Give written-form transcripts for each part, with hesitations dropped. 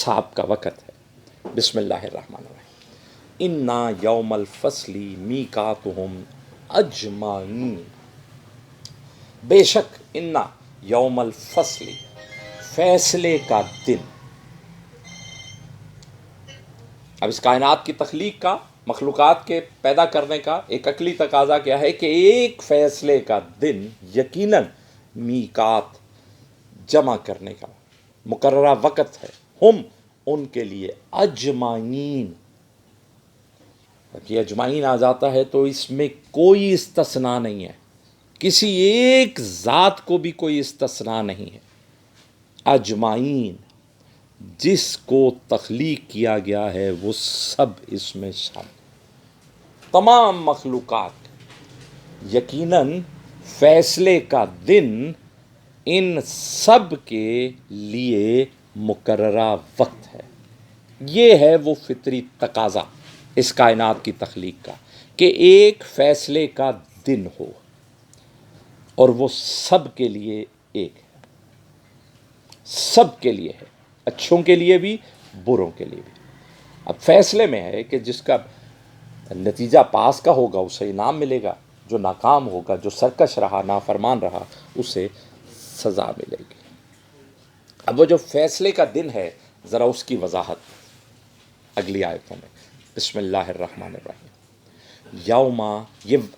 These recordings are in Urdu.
صاحب کا وقت ہے۔ بسم اللہ الرحمن الرحیم۔ انا یوم الفصل میقاتہم اجمعین، بے شک انا یوم الفصل، فیصلے کا دن۔ اب اس کائنات کی تخلیق کا، مخلوقات کے پیدا کرنے کا ایک عقلی تقاضا کیا ہے کہ ایک فیصلے کا دن یقیناً میقات، جمع کرنے کا مقررہ وقت ہے، ہم ان کے لیے اجمعین۔ جب یہ اجمعین آ جاتا ہے تو اس میں کوئی استثناء نہیں ہے، کسی ایک ذات کو بھی کوئی استثناء نہیں ہے۔ اجمعین، جس کو تخلیق کیا گیا ہے وہ سب اس میں شامل، تمام مخلوقات۔ یقیناً فیصلے کا دن ان سب کے لیے مقررہ وقت ہے۔ یہ ہے وہ فطری تقاضا اس کائنات کی تخلیق کا، کہ ایک فیصلے کا دن ہو، اور وہ سب کے لیے ایک ہے، سب کے لیے ہے، اچھوں کے لیے بھی، بروں کے لیے بھی۔ اب فیصلے میں ہے کہ جس کا نتیجہ پاس کا ہوگا اسے انعام ملے گا، جو ناکام ہوگا، جو سرکش رہا، نافرمان رہا، اسے سزا ملے گی۔ اب وہ جو فیصلے کا دن ہے، ذرا اس کی وضاحت اگلی آیتوں میں۔ بسم اللہ الرحمن الرحیم۔ یوم،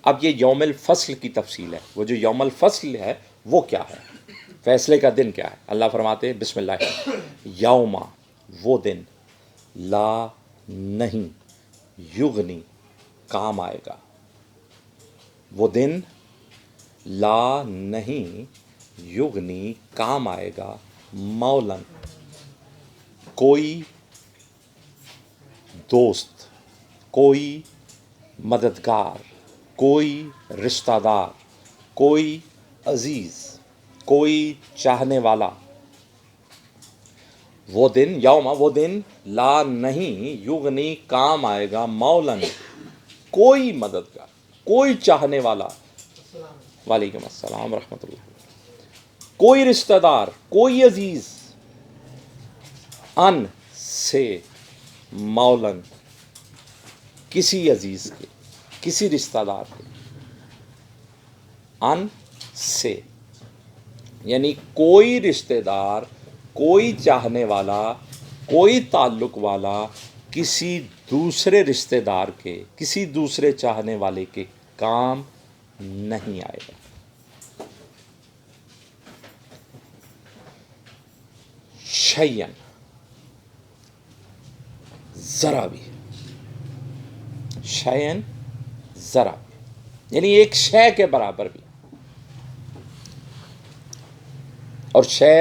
اب یہ یوم الفصل کی تفصیل ہے۔ وہ جو یوم الفصل ہے وہ کیا ہے، فیصلے کا دن کیا ہے؟ اللہ فرماتے ہیں بسم اللہ یوم، وہ دن، لا، نہیں، یغنی، کام آئے گا۔ وہ دن لا، نہیں، یغنی، کام آئے گا، مولن، کوئی دوست، کوئی مددگار، کوئی رشتہ دار، کوئی عزیز، کوئی چاہنے والا۔ وہ دن، یوم، وہ دن، لا، نہیں، یغنی، کام آئے گا، مولن، کوئی مددگار، کوئی چاہنے والا، وعلیکم السلام ورحمۃ اللہ، کوئی رشتہ دار، کوئی عزیز، ان سے، مولن، کسی عزیز کے، کسی رشتہ دار کے، ان سے، یعنی کوئی رشتہ دار، کوئی چاہنے والا، کوئی تعلق والا کسی دوسرے رشتہ دار کے، کسی دوسرے چاہنے والے کے کام نہیں آئے گا۔ شیئن، ذرا بھی، شیئن، ذرا بھی، یعنی ایک شے کے برابر بھی۔ اور شے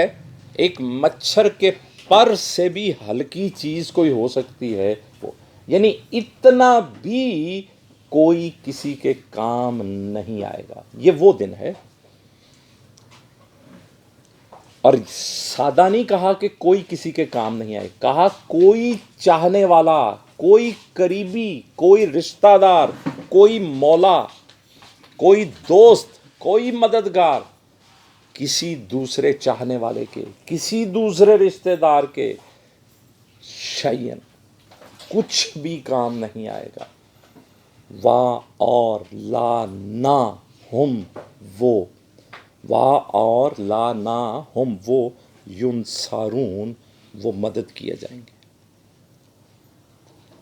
ایک مچھر کے پر سے بھی ہلکی چیز کوئی ہو سکتی ہے، وہ یعنی اتنا بھی کوئی کسی کے کام نہیں آئے گا۔ یہ وہ دن ہے۔ اور سادہ نہیں کہا کہ کوئی کسی کے کام نہیں آئے، کہا کوئی چاہنے والا، کوئی قریبی، کوئی رشتہ دار، کوئی مولا، کوئی دوست، کوئی مددگار کسی دوسرے چاہنے والے کے، کسی دوسرے رشتہ دار کے، شیئن، کچھ بھی کام نہیں آئے گا۔ وا، اور، لا، نہ، ہم، وہ، وا، اور، لا، نہ، ہم، وہ، ینصرون، وہ مدد کیے جائیں گے۔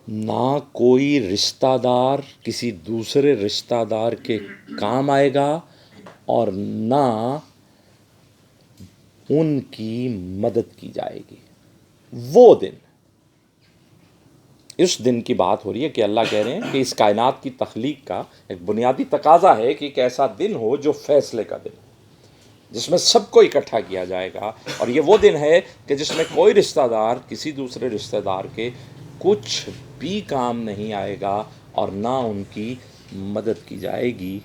نہ کوئی رشتہ دار کسی دوسرے رشتہ دار کے کام آئے گا، اور نہ ان کی مدد کی جائے گی۔ وہ دن، اس دن کی بات ہو رہی ہے کہ اللہ کہہ رہے ہیں کہ اس کائنات کی تخلیق کا ایک بنیادی تقاضا ہے کہ ایک ایسا دن ہو جو فیصلے کا دن، جس میں سب کو اکٹھا کیا جائے گا۔ اور یہ وہ دن ہے کہ جس میں کوئی رشتہ دار کسی دوسرے رشتہ دار کے کچھ بھی کام نہیں آئے گا، اور نہ ان کی مدد کی جائے گی۔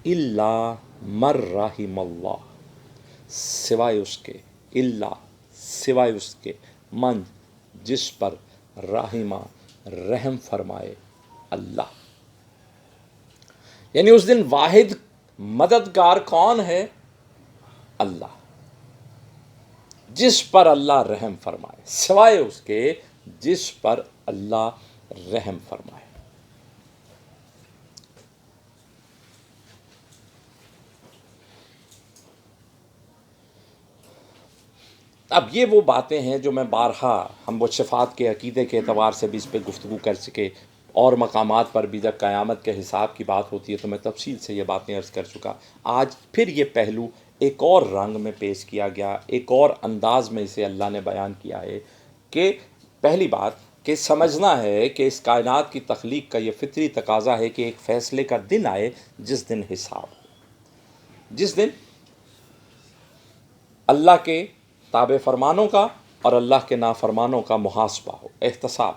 الا من رحم اللہ، سوائے اس کے، الا، سوائے اس کے، من، جس پر، رحمہ، رحم فرمائے اللہ۔ یعنی اس دن واحد مددگار کون ہے؟ اللہ۔ جس پر اللہ رحم فرمائے، سوائے اس کے جس پر اللہ رحم فرمائے۔ اب یہ وہ باتیں ہیں جو میں بارہا، ہم وہ شفاعت کے عقیدے کے اعتبار سے بھی اس پہ گفتگو کر سکے، اور مقامات پر بھی جب قیامت کے حساب کی بات ہوتی ہے تو میں تفصیل سے یہ باتیں عرض کر چکا۔ آج پھر یہ پہلو ایک اور رنگ میں پیش کیا گیا، ایک اور انداز میں اسے اللہ نے بیان کیا ہے کہ پہلی بات کہ سمجھنا ہے کہ اس کائنات کی تخلیق کا یہ فطری تقاضا ہے کہ ایک فیصلے کا دن آئے، جس دن حساب ہو، جس دن اللہ کے تابع فرمانوں کا اور اللہ کے نافرمانوں کا محاسبہ ہو، احتساب،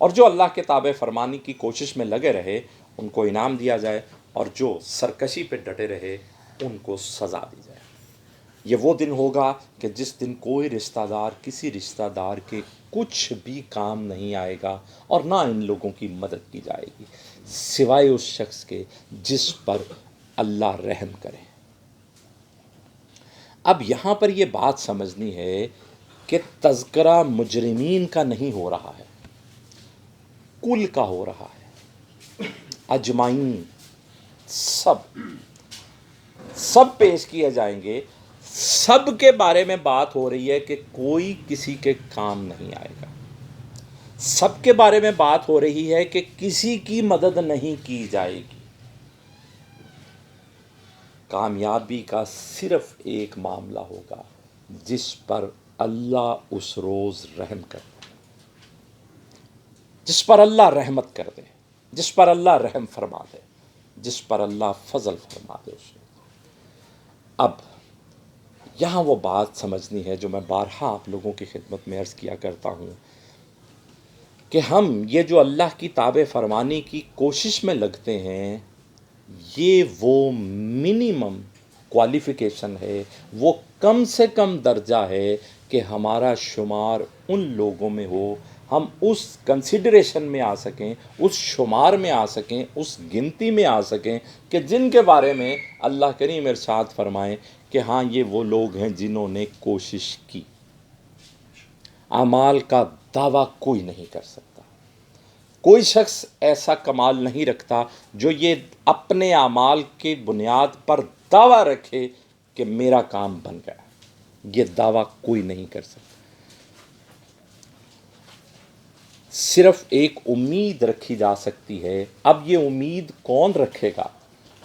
اور جو اللہ کے تابع فرمانی کی کوشش میں لگے رہے ان کو انعام دیا جائے، اور جو سرکشی پہ ڈٹے رہے ان کو سزا دی جائے۔ یہ وہ دن ہوگا کہ جس دن کوئی رشتہ دار کسی رشتہ دار کے کچھ بھی کام نہیں آئے گا، اور نہ ان لوگوں کی مدد کی جائے گی سوائے اس شخص کے جس پر اللہ رحم کرے۔ اب یہاں پر یہ بات سمجھنی ہے کہ تذکرہ مجرمین کا نہیں ہو رہا ہے، کل کا ہو رہا ہے، اجمعین، سب پیش کیے جائیں گے، سب کے بارے میں بات ہو رہی ہے کہ کوئی کسی کے کام نہیں آئے گا، سب کے بارے میں بات ہو رہی ہے کہ کسی کی مدد نہیں کی جائے گی۔ کامیابی کا صرف ایک معاملہ ہوگا جس پر اللہ اس روز رحم کر دے، جس پر اللہ رحمت کر دے، جس پر اللہ رحم فرما دے، جس پر اللہ فضل فرما دے اس روز۔ اب یہاں وہ بات سمجھنی ہے جو میں بارہا آپ لوگوں کی خدمت میں عرض کیا کرتا ہوں کہ ہم یہ جو اللہ کی تابع فرمانی کی کوشش میں لگتے ہیں، یہ وہ منیمم کوالیفیکیشن ہے، وہ کم سے کم درجہ ہے کہ ہمارا شمار ان لوگوں میں ہو، ہم اس کنسیڈریشن میں آ سکیں، اس شمار میں آ سکیں، اس گنتی میں آ سکیں کہ جن کے بارے میں اللہ کریم ارشاد فرمائیں کہ ہاں یہ وہ لوگ ہیں جنہوں نے کوشش کی۔ اعمال کا دعویٰ کوئی نہیں کر سکتا، کوئی شخص ایسا کمال نہیں رکھتا جو یہ اپنے اعمال کی بنیاد پر دعویٰ رکھے کہ میرا کام بن گیا۔ یہ دعویٰ کوئی نہیں کر سکتا۔ صرف ایک امید رکھی جا سکتی ہے۔ اب یہ امید کون رکھے گا؟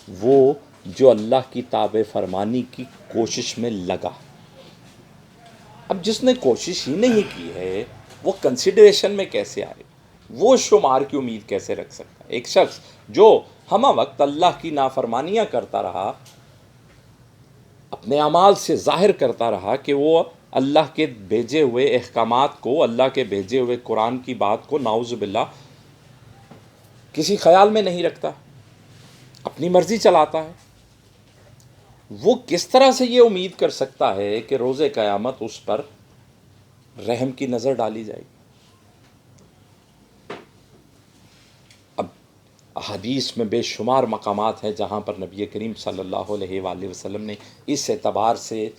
وہ جو اللہ کی تابع فرمانی کی کوشش میں لگا۔ اب جس نے کوشش ہی نہیں کی ہے وہ کنسیڈریشن میں کیسے آئے، وہ شمار کی امید کیسے رکھ سکتا ہے؟ ایک شخص جو ہمہ وقت اللہ کی نافرمانیاں کرتا رہا، اپنے اعمال سے ظاہر کرتا رہا کہ وہ اللہ کے بھیجے ہوئے احکامات کو، اللہ کے بھیجے ہوئے قرآن کی بات کو نعوذ باللہ کسی خیال میں نہیں رکھتا، اپنی مرضی چلاتا ہے، وہ کس طرح سے یہ امید کر سکتا ہے کہ روز قیامت اس پر رحم کی نظر ڈالی جائے گی؟ اب حدیث میں بے شمار مقامات ہیں جہاں پر نبی کریم صلی اللہ علیہ وآلہ وسلم نے اس اعتبار سے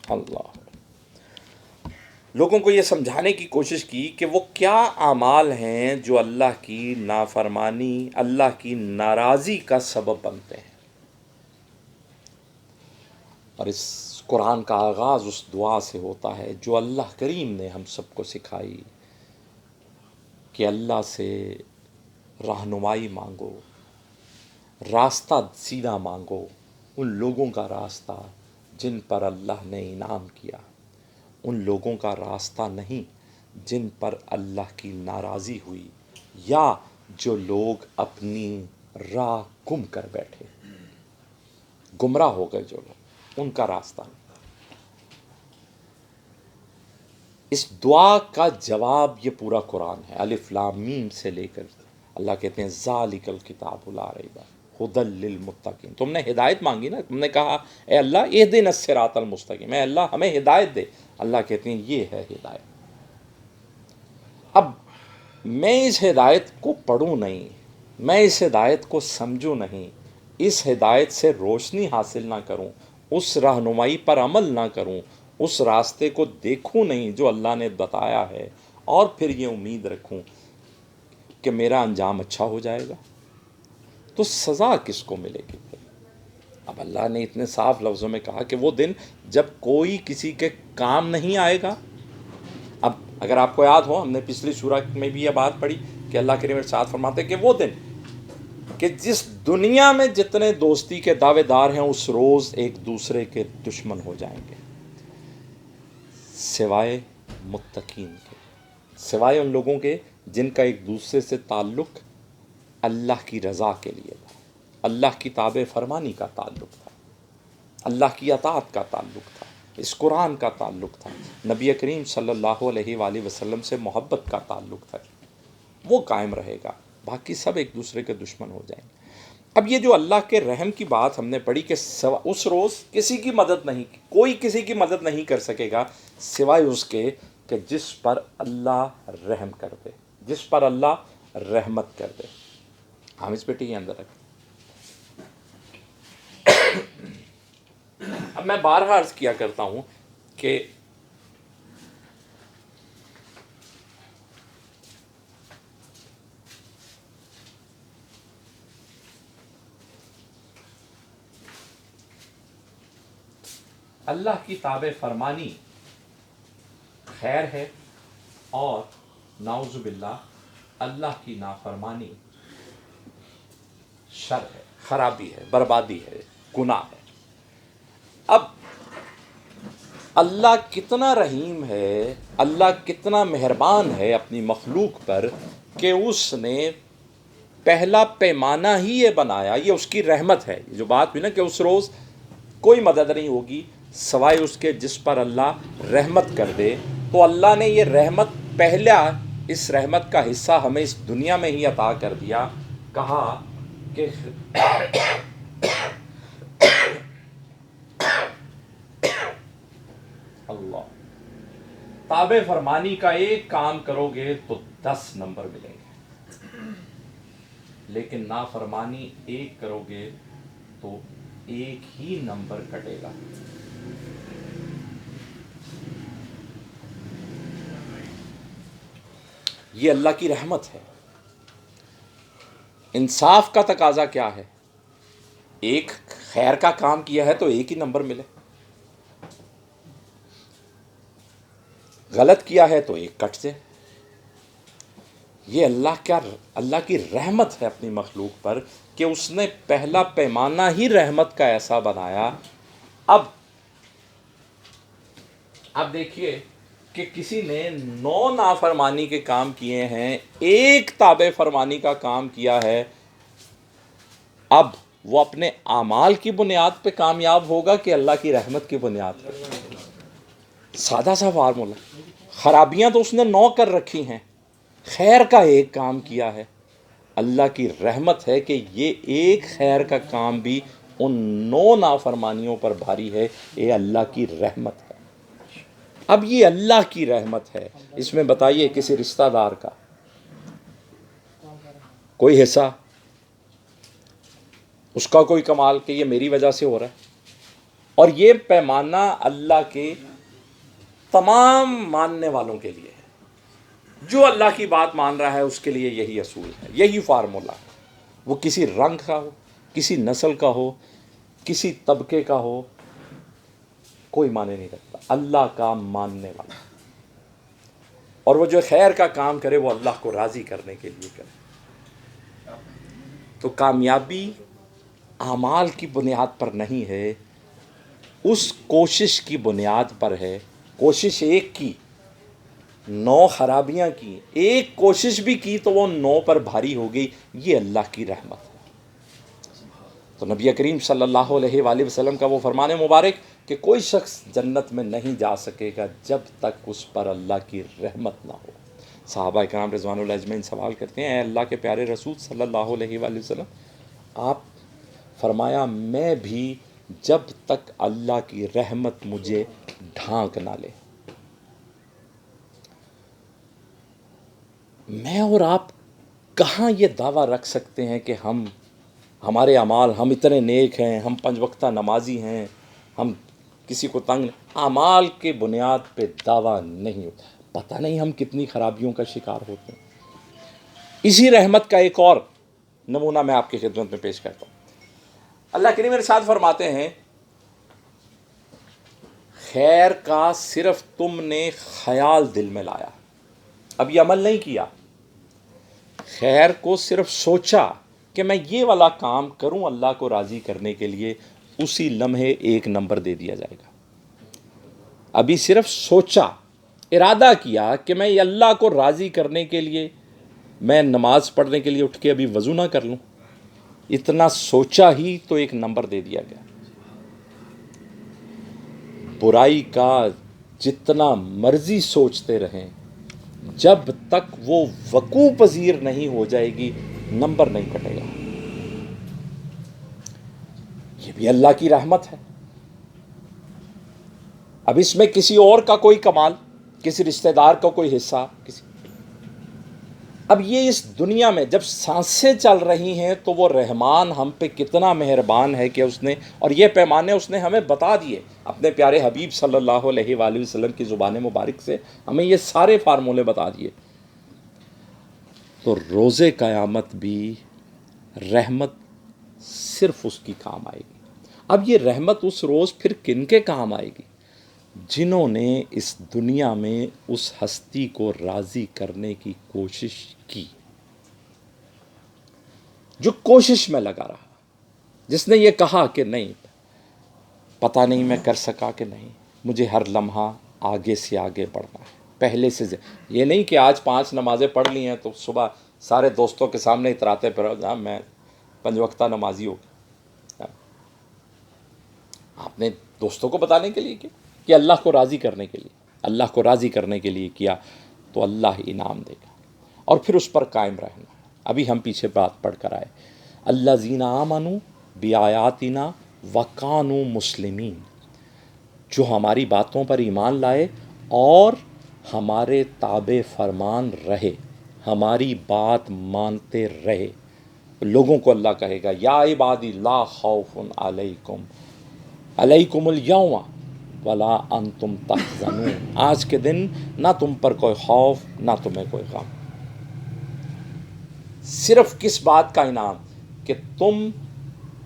اللہ لوگوں کو یہ سمجھانے کی کوشش کی کہ وہ کیا اعمال ہیں جو اللہ کی نافرمانی، اللہ کی ناراضی کا سبب بنتے ہیں۔ اور اس قرآن کا آغاز اس دعا سے ہوتا ہے جو اللہ کریم نے ہم سب کو سکھائی کہ اللہ سے رہنمائی مانگو، راستہ سیدھا مانگو، ان لوگوں کا راستہ جن پر اللہ نے انعام کیا، ان لوگوں کا راستہ نہیں جن پر اللہ کی ناراضی ہوئی، یا جو لوگ اپنی راہ گم کر بیٹھے، گمراہ ہو گئے جو لوگ، ان کا راستہ نہیں۔ اس دعا کا جواب یہ پورا قرآن ہے، الف لام میم سے لے کر اللہ کہتے ہیں ذالک الکتاب لا ریب ھدی للمتقین۔ تم نے ہدایت مانگی نا، تم نے کہا اے اللہ اہدنا الصراط المستقیم، اے اللہ ہمیں ہدایت دے۔ اللہ کہتے ہیں یہ ہے ہدایت۔ اب میں اس ہدایت کو پڑھوں نہیں، میں اس ہدایت کو سمجھوں نہیں، اس ہدایت سے روشنی حاصل نہ کروں، اس رہنمائی پر عمل نہ کروں، اس راستے کو دیکھوں نہیں جو اللہ نے بتایا ہے، اور پھر یہ امید رکھوں کہ میرا انجام اچھا ہو جائے گا، تو سزا کس کو ملے گی پھر؟ اب اللہ نے اتنے صاف لفظوں میں کہا کہ وہ دن جب کوئی کسی کے کام نہیں آئے گا۔ اب اگر آپ کو یاد ہو، ہم نے پچھلی سورہ میں بھی یہ بات پڑھی کہ اللہ کریم ارشاد فرماتے ہیں کہ وہ دن کہ جس دنیا میں جتنے دوستی کے دعوے دار ہیں اس روز ایک دوسرے کے دشمن ہو جائیں گے، سوائے متقین کے، سوائے ان لوگوں کے جن کا ایک دوسرے سے تعلق اللہ کی رضا کے لیے تھا، اللہ کی تابع فرمانی کا تعلق تھا، اللہ کی اطاعت کا تعلق تھا، اس قرآن کا تعلق تھا، نبی کریم صلی اللہ علیہ وآلہ وسلم سے محبت کا تعلق تھا، وہ قائم رہے گا، باقی سب ایک دوسرے کے دشمن ہو جائیں گے۔ اب یہ جو اللہ کے رحم کی بات ہم نے پڑھی کہ اس روز کسی کی مدد نہیں، کوئی کسی کی مدد نہیں کر سکے گا سوائے اس کے کہ جس پر اللہ رحم کر دے، جس پر اللہ رحمت کر دے۔ ہم اس پیٹی کے اندر رکھیں۔ اب میں بارہا عرض کیا کرتا ہوں کہ اللہ کی تابع فرمانی خیر ہے، اور نعوذ باللہ اللہ کی نافرمانی شر ہے، خرابی ہے، بربادی ہے، گناہ ہے۔ اب اللہ کتنا رحیم ہے، اللہ کتنا مہربان ہے اپنی مخلوق پر کہ اس نے پہلا پیمانہ ہی یہ بنایا، یہ اس کی رحمت ہے۔ یہ جو بات ہوئی نا کہ اس روز کوئی مدد نہیں ہوگی سوائے اس کے جس پر اللہ رحمت کر دے، تو اللہ نے یہ رحمت پہلا اس رحمت کا حصہ ہمیں اس دنیا میں ہی عطا کر دیا۔ کہا کہ اللہ تابع فرمانی کا ایک کام کرو گے تو 10 نمبر ملیں گے، لیکن نافرمانی ایک کرو گے تو ایک ہی نمبر کٹے گا۔ یہ اللہ کی رحمت ہے۔ انصاف کا تقاضا کیا ہے؟ ایک خیر کا کام کیا ہے تو ایک ہی نمبر ملے، غلط کیا ہے تو ایک کٹ سے۔ یہ اللہ کی رحمت ہے اپنی مخلوق پر کہ اس نے پہلا پیمانہ ہی رحمت کا ایسا بنایا۔ اب دیکھیے کہ کسی نے 9 نافرمانی کے کام کیے ہیں، ایک تابع فرمانی کا کام کیا ہے، اب وہ اپنے اعمال کی بنیاد پہ کامیاب ہوگا کہ اللہ کی رحمت کی بنیاد پہ؟ سادہ سا فارمولا۔ خرابیاں تو اس نے 9 کر رکھی ہیں، خیر کا ایک کام کیا ہے، اللہ کی رحمت ہے کہ یہ ایک خیر کا کام بھی ان 9 نافرمانیوں پر بھاری ہے، یہ اللہ کی رحمت ہے۔ اب یہ اللہ کی رحمت ہے، اس میں بتائیے کسی رشتہ دار کا کوئی حصہ، اس کا کوئی کمال کہ یہ میری وجہ سے ہو رہا ہے؟ اور یہ پیمانہ اللہ کے تمام ماننے والوں کے لیے ہے، جو اللہ کی بات مان رہا ہے اس کے لیے یہی اصول ہے، یہی فارمولا ہے، وہ کسی رنگ کا ہو، کسی نسل کا ہو، کسی طبقے کا ہو، کوئی معنی نہیں رکھتا، اللہ کا ماننے والا، اور وہ جو خیر کا کام کرے وہ اللہ کو راضی کرنے کے لیے کرے۔ تو کامیابی اعمال کی بنیاد پر نہیں ہے، اس کوشش کی بنیاد پر ہے۔ کوشش ایک کی، 9 خرابیاں کی، ایک کوشش بھی کی تو وہ 9 پر بھاری ہو گئی، یہ اللہ کی رحمت ہے۔ تو نبی کریم صلی اللہ علیہ وآلہ وسلم کا وہ فرمان مبارک کہ کوئی شخص جنت میں نہیں جا سکے گا جب تک اس پر اللہ کی رحمت نہ ہو۔ صحابہ اکرام رضوان اللہ اجمعین سوال کرتے ہیں، اے اللہ کے پیارے رسول صلی اللہ علیہ وآلہ وسلم، آپ فرمایا میں بھی جب تک اللہ کی رحمت مجھے ڈھانک نہ لے، میں اور آپ کہاں یہ دعویٰ رکھ سکتے ہیں کہ ہمارے اعمال، ہم اتنے نیک ہیں، ہم 5 وقتہ نمازی ہیں، ہم کسی کو تنگ اعمال کے بنیاد پہ دعویٰ نہیں ہوتا. پتہ نہیں ہم کتنی خرابیوں کا شکار ہوتے ہیں. اسی رحمت کا ایک اور نمونہ میں آپ کی خدمت میں پیش کرتا ہوں. اللہ کریم ارشاد فرماتے ہیں خیر کا صرف تم نے خیال دل میں لایا، اب یہ عمل نہیں کیا، خیر کو صرف سوچا کہ میں یہ والا کام کروں اللہ کو راضی کرنے کے لیے، اسی لمحے 1 نمبر دے دیا جائے گا. ابھی صرف سوچا، ارادہ کیا کہ میں یہ اللہ کو راضی کرنے کے لیے میں نماز پڑھنے کے لیے اٹھ کے ابھی وضو نہ کر لوں، اتنا سوچا ہی تو 1 نمبر دے دیا گیا. برائی کا جتنا مرضی سوچتے رہیں، جب تک وہ وقوع پذیر نہیں ہو جائے گی نمبر نہیں کٹے گا. یہ بھی اللہ کی رحمت ہے. اب اس میں کسی اور کا کوئی کمال، کسی رشتہ دار کا کوئی حصہ، اب یہ اس دنیا میں جب سانسیں چل رہی ہیں تو وہ رحمان ہم پہ کتنا مہربان ہے کہ اس نے، اور یہ پیمانے اس نے ہمیں بتا دیے اپنے پیارے حبیب صلی اللہ علیہ وآلہ وسلم کی زبان مبارک سے، ہمیں یہ سارے فارمولے بتا دیے. تو روز قیامت بھی رحمت صرف اس کی کام آئے گی. اب یہ رحمت اس روز پھر کن کے کام آئے گی؟ جنہوں نے اس دنیا میں اس ہستی کو راضی کرنے کی کوشش کی، جو کوشش میں لگا رہا، جس نے یہ کہا کہ نہیں پتہ نہیں میں کر سکا کہ نہیں، مجھے ہر لمحہ آگے سے آگے بڑھنا ہے، پہلے سے یہ نہیں کہ آج 5 نمازیں پڑھ لی ہیں تو صبح سارے دوستوں کے سامنے اتراتے پھر میں 5 وقتہ نمازی ہو گیا. آپ نے دوستوں کو بتانے کے لیے کہ اللہ کو راضی کرنے کے لیے، اللہ کو راضی کرنے کے لیے کیا تو اللہ انعام دے گا، اور پھر اس پر قائم رہنا. ابھی ہم پیچھے بات پڑھ کر آئے، الذین آمنوا بآیاتنا وکانوا مسلمین، جو ہماری باتوں پر ایمان لائے اور ہمارے تابع فرمان رہے، ہماری بات مانتے رہے. لوگوں کو اللہ کہے گا یا عبادی لا خوف علیکم الیوم ولا انتم تحزنون، آج کے دن نہ تم پر کوئی خوف نہ تمہیں کوئی غم. صرف کس بات کا انعام؟ کہ تم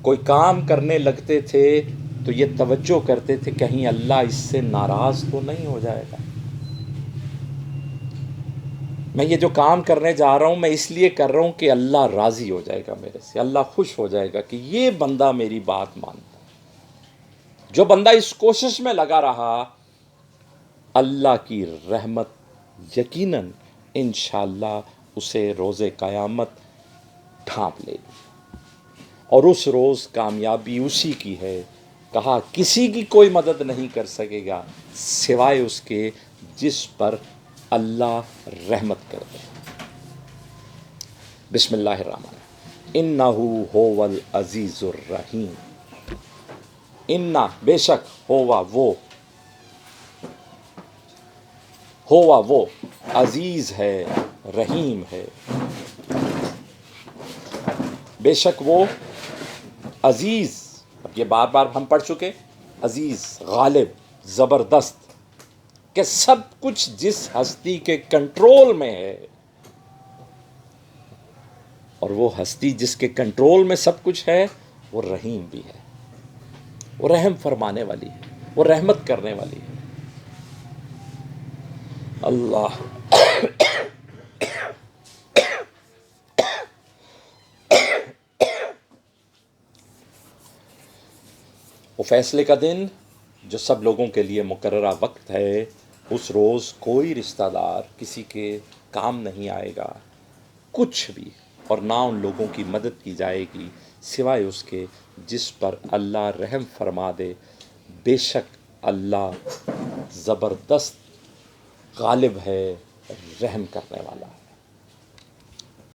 کوئی کام کرنے لگتے تھے تو یہ توجہ کرتے تھے کہیں اللہ اس سے ناراض تو نہیں ہو جائے گا، میں یہ جو کام کرنے جا رہا ہوں میں اس لیے کر رہا ہوں کہ اللہ راضی ہو جائے گا میرے سے، اللہ خوش ہو جائے گا کہ یہ بندہ میری بات مانتا. جو بندہ اس کوشش میں لگا رہا، اللہ کی رحمت یقیناً انشاءاللہ اسے روز قیامت ڈھانپ لے گی، اور اس روز کامیابی اسی کی ہے. کہا کسی کی کوئی مدد نہیں کر سکے گا سوائے اس کے جس پر اللہ رحمت کر دے. بسم اللہ الرحمن الرحیم. انہ هو العزیز الرحیم. انا بے شک ہوا وہ عزیز ہے، رحیم ہے. بے شک وہ عزیز، اب یہ بار بار ہم پڑھ چکے، عزیز، غالب، زبردست، کہ سب کچھ جس ہستی کے کنٹرول میں ہے، اور وہ ہستی جس کے کنٹرول میں سب کچھ ہے وہ رحیم بھی ہے، وہ رحم فرمانے والی ہے، وہ رحمت کرنے والی ہے. اللہ وہ فیصلے کا دن جو سب لوگوں کے لیے مقررہ وقت ہے، اس روز کوئی رشتہ دار کسی کے کام نہیں آئے گا کچھ بھی، اور نہ ان لوگوں کی مدد کی جائے گی سوائے اس کے جس پر اللہ رحم فرما دے. بے شک اللہ زبردست غالب ہے، رحم کرنے والا ہے.